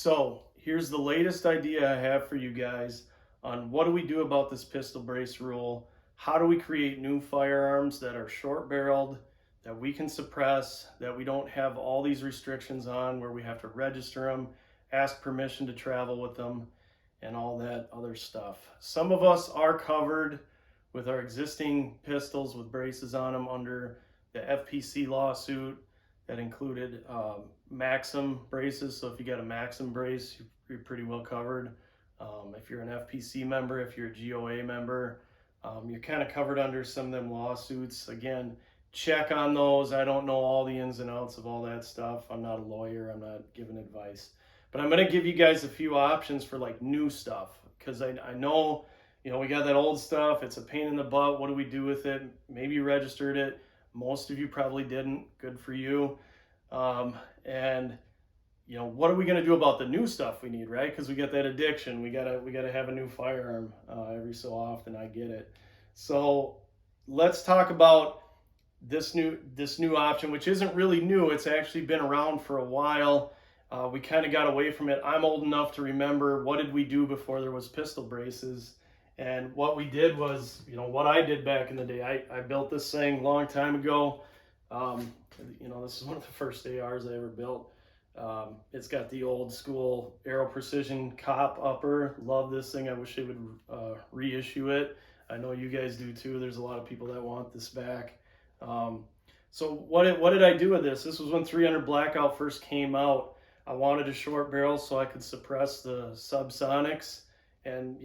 So here's the latest idea I have for you guys on what do we do about this pistol brace rule? How do we create new firearms that are short barreled, that we can suppress, that we don't have all these restrictions on where we have to register them, ask permission to travel with them, and all that other stuff. Some of us are covered with our existing pistols with braces on them under the FPC lawsuit that included Maxim braces. So if you got a Maxim brace, you're pretty well covered. If you're an FPC member, if you're a GOA member, you're kind of covered under some of them lawsuits. Again, check on those. I don't know all the ins and outs of all that stuff. I'm not a lawyer. I'm not giving advice. But I'm going to give you guys a few options for like new stuff, because I know, we got that old stuff. It's a pain in the butt. What do we do with it? Maybe you registered it. Most of you probably didn't. Good for you. And what are we going to do about the new stuff we need, right? Because we got that addiction. We gotta have a new firearm every so often. I get it. So let's talk about this new option, which isn't really new. It's actually been around for a while. We kind of got away from it. I'm old enough to remember what did we do before there was pistol braces. And what we did was, what I did back in the day, I built this thing a long time ago. This is one of the first ARs I ever built. It's got the old school Aero Precision cop upper. Love this thing. I wish they would reissue it. I know you guys do too. There's a lot of people that want this back. So what did I do with this? This was when 300 Blackout first came out. I wanted a short barrel so I could suppress the subsonics. And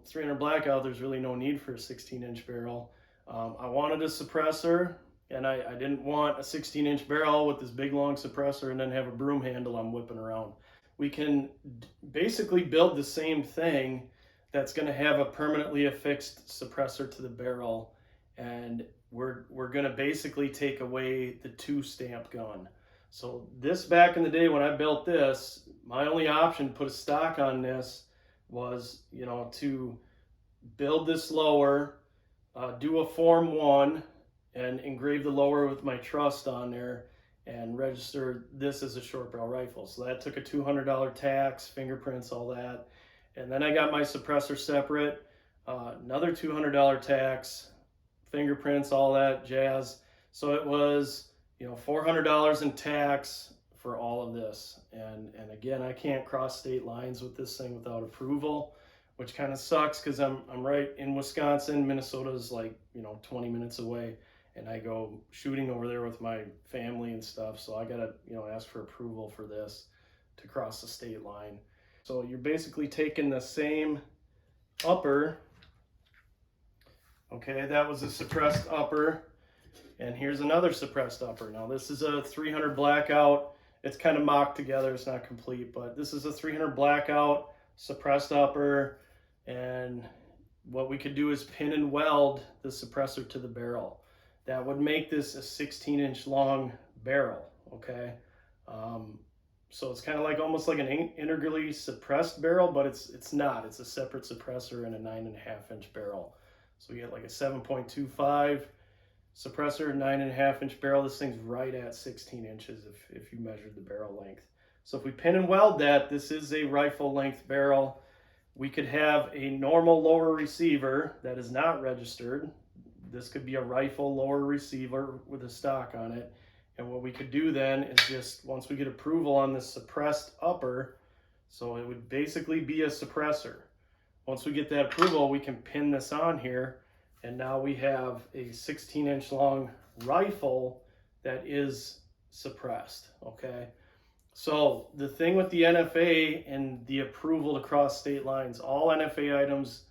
300 Blackout, there's really no need for a 16-inch barrel. I wanted a suppressor, and I didn't want a 16-inch barrel with this big long suppressor and then have a broom handle I'm whipping around. We can basically build the same thing that's going to have a permanently affixed suppressor to the barrel, and we're going to basically take away the 2-stamp gun. So this, back in the day when I built this, my only option to put a stock on this was, to build this lower, do a Form 1, and engrave the lower with my trust on there, and register this as a short barrel rifle. So that took a $200 tax, fingerprints, all that. And then I got my suppressor separate, another $200 tax, fingerprints, all that jazz. So it was, $400 in tax for all of this. And again, I can't cross state lines with this thing without approval, which kind of sucks because I'm right in Wisconsin. Minnesota's like, 20 minutes away, and I go shooting over there with my family and stuff. So I gotta, ask for approval for this to cross the state line. So you're basically taking the same upper. Okay, that was a suppressed upper. And here's another suppressed upper. Now this is a 300 Blackout. It's kind of mocked together, it's not complete, but this is a 300 Blackout suppressed upper. And what we could do is pin and weld the suppressor to the barrel. That would make this a 16-inch long barrel, okay? So it's kind of like almost like an integrally suppressed barrel, but it's not. It's a separate suppressor and a 9.5-inch barrel. So you get like a 7.25 suppressor, 9.5-inch barrel. This thing's right at 16 inches if you measured the barrel length. So if we pin and weld that, this is a rifle length barrel. We could have a normal lower receiver that is not registered. This could be a rifle lower receiver with a stock on it. And what we could do then is just, once we get approval on this suppressed upper, so it would basically be a suppressor. Once we get that approval, we can pin this on here, and now we have a 16-inch long rifle that is suppressed, okay? So the thing with the NFA and the approval to cross state lines, all NFA items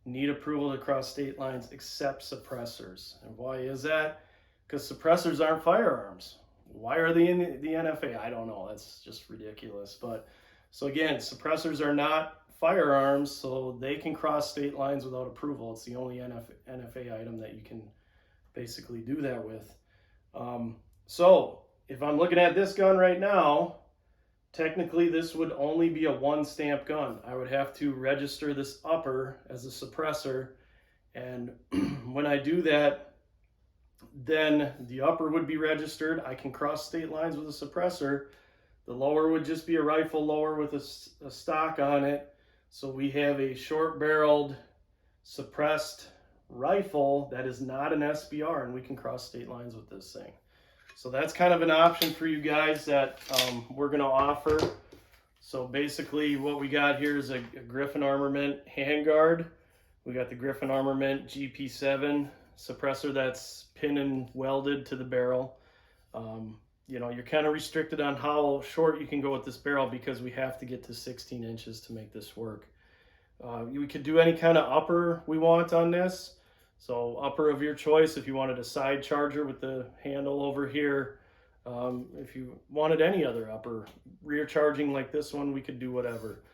need approval to cross state lines except suppressors. And why is that? Because suppressors aren't firearms. Why are they in the NFA? I don't know. That's just ridiculous. But so again, suppressors are not firearms, so they can cross state lines without approval. It's the only NFA item that you can basically do that with. So if I'm looking at this gun right now, technically this would only be a 1-stamp gun. I would have to register this upper as a suppressor, and when I do that, then the upper would be registered. I can cross state lines with a suppressor, The lower would just be a rifle lower with a stock on it. So we have a short barreled suppressed rifle that is not an SBR, and we can cross state lines with this thing. So that's kind of an option for you guys that we're going to offer. So basically what we got here is a Griffin Armament handguard. We got the Griffin Armament GP7 suppressor that's pin and welded to the barrel. You know, you're kind of restricted on how short you can go with this barrel because we have to get to 16 inches to make this work. We could do any kind of upper we want on this. So upper of your choice, if you wanted a side charger with the handle over here. If you wanted any other upper, rear charging like this one, we could do whatever.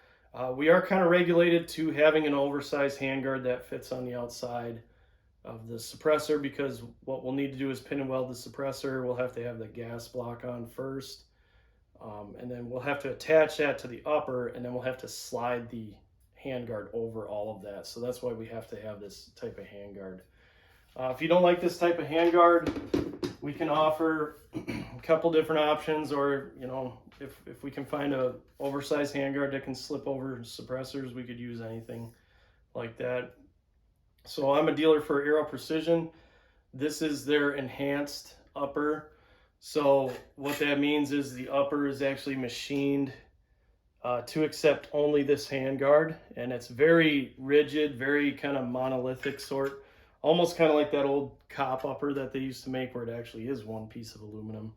We are kind of regulated to having an oversized handguard that fits on the outside of the suppressor, because what we'll need to do is pin and weld the suppressor. We'll have to have the gas block on first, and then we'll have to attach that to the upper, and then we'll have to slide the handguard over all of that. So that's why we have to have this type of handguard. If you don't like this type of handguard, we can offer a couple different options, or you know, if we can find a oversized handguard that can slip over suppressors, we could use anything like that. So I'm a dealer for Aero Precision. This is their enhanced upper. So what that means is the upper is actually machined to accept only this handguard, and it's very rigid, very kind of monolithic sort, almost kind of like that old cop upper that they used to make where it actually is one piece of aluminum.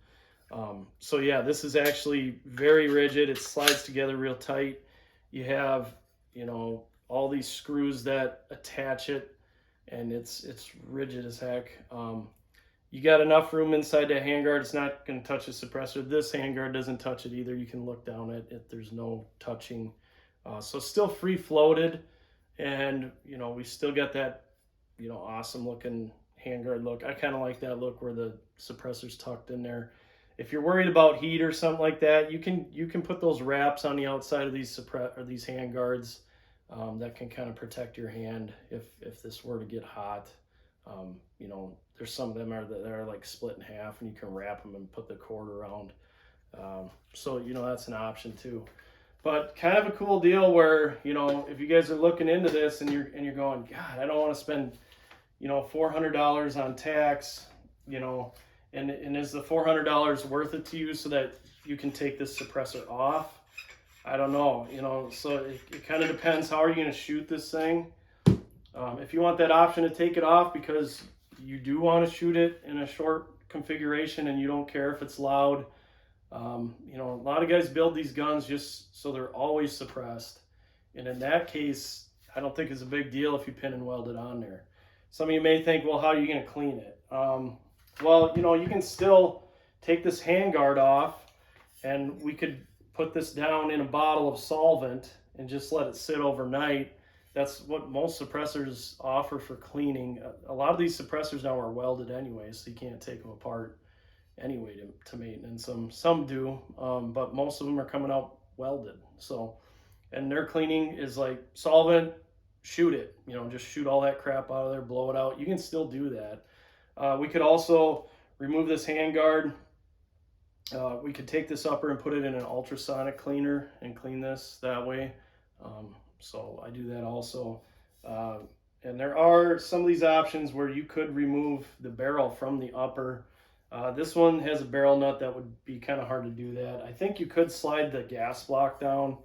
So yeah, this is actually very rigid. It slides together real tight. You have, you know, all these screws that attach it, and it's rigid as heck. You got enough room inside that handguard. It's not going to touch the suppressor. This handguard doesn't touch it either. You can look down it. There's no touching. So still free floated, and you know, we still got that, you know, awesome looking handguard look. I kind of like that look where the suppressor's tucked in there. If you're worried about heat or something like that, you can put those wraps on the outside of these these handguards that can kind of protect your hand if this were to get hot. You know, there's some of them that are like split in half, and you can wrap them and put the cord around. So you know, that's an option too. But kind of a cool deal where, you know, if you guys are looking into this and you're going, God, I don't want to spend, you know, $400 on tax, you know, and is the $400 worth it to you so that you can take this suppressor off? I don't know, you know, so it kind of depends. How are you going to shoot this thing? If you want that option to take it off because you do want to shoot it in a short configuration and you don't care if it's loud, you know, a lot of guys build these guns just so they're always suppressed. And in that case, I don't think it's a big deal if you pin and weld it on there. Some of you may think, well, how are you going to clean it? Well, you know, you can still take this handguard off, and we could put this down in a bottle of solvent and just let it sit overnight. That's what most suppressors offer for cleaning. A lot of these suppressors now are welded anyway, so you can't take them apart anyway to maintenance. Some do, but most of them are coming out welded. So, and their cleaning is like solvent, shoot it, you know, just shoot all that crap out of there, blow it out. You can still do that. We could also remove this handguard. We could take this upper and put it in an ultrasonic cleaner and clean this that way. So I do that also. And there are some of these options where you could remove the barrel from the upper. This one has a barrel nut that would be kind of hard to do that. I think you could slide the gas block down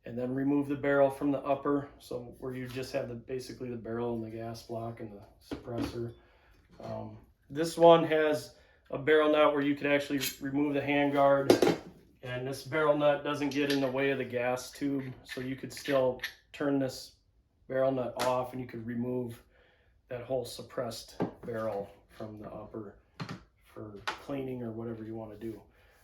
and then remove the barrel from the upper. So where you just have basically the barrel and the gas block and the suppressor. This one has a barrel nut where you could actually remove the handguard, and this barrel nut doesn't get in the way of the gas tube, so you could still turn this barrel nut off and you could remove that whole suppressed barrel from the upper for cleaning or whatever you want to do.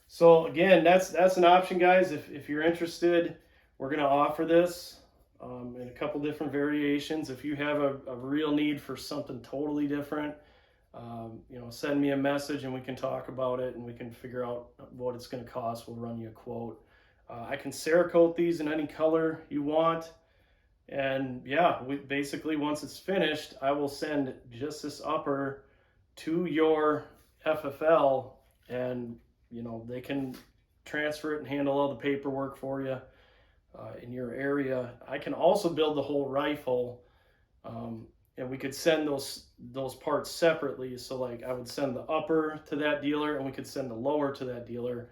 So again, that's an option, guys. If you're interested, we're going to offer this in a couple different variations. If you have a real need for something totally different, you know, send me a message and we can talk about it and we can figure out what it's going to cost. We'll run you a quote. I can cerakote these in any color you want. And yeah, basically once it's finished, I will send just this upper to your FFL, and you know, they can transfer it and handle all the paperwork for you in your area. I can also build the whole rifle, and we could send those parts separately. So like I would send the upper to that dealer, and we could send the lower to that dealer.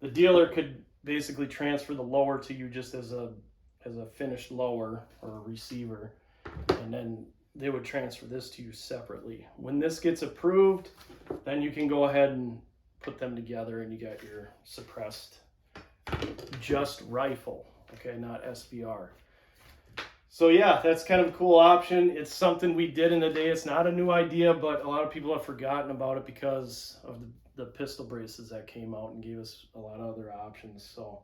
The dealer could basically transfer the lower to you just as a finished lower or a receiver, and then they would transfer this to you separately. When this gets approved, then you can go ahead and put them together, and you got your suppressed just rifle, okay, not SBR. So yeah, that's kind of a cool option. It's something we did in the day. It's not a new idea, but a lot of people have forgotten about it because of the pistol braces that came out and gave us a lot of other options. So,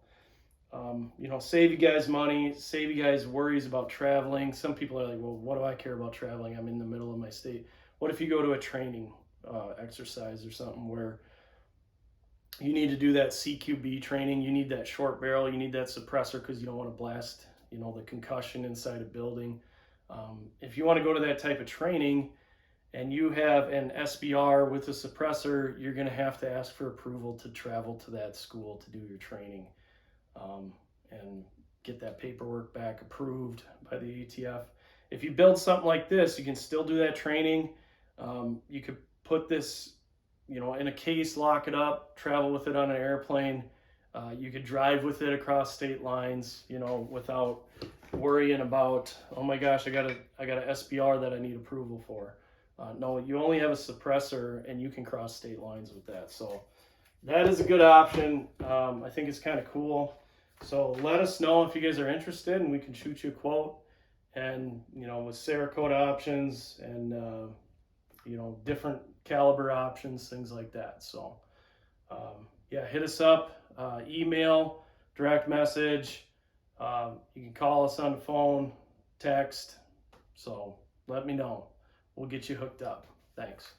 you know, save you guys money, save you guys worries about traveling. Some people are like, well, what do I care about traveling? I'm in the middle of my state. What if you go to a training exercise or something where you need to do that CQB training, you need that short barrel, you need that suppressor because you don't want to blast, you know, the concussion inside a building. If you want to go to that type of training and you have an SBR with a suppressor, you're going to have to ask for approval to travel to that school to do your training, and get that paperwork back approved by the ATF. If you build something like this, you can still do that training. You could put this, you know, in a case, lock it up, travel with it on an airplane. You could drive with it across state lines, you know, without worrying about, oh my gosh, I got a SBR that I need approval for. No, you only have a suppressor, and you can cross state lines with that. So that is a good option. I think it's kind of cool. So let us know if you guys are interested, and we can shoot you a quote. And, you know, with cerakote options and, you know, different caliber options, things like that. So, yeah, hit us up, email, direct message. You can call us on the phone, text. So let me know. We'll get you hooked up. Thanks.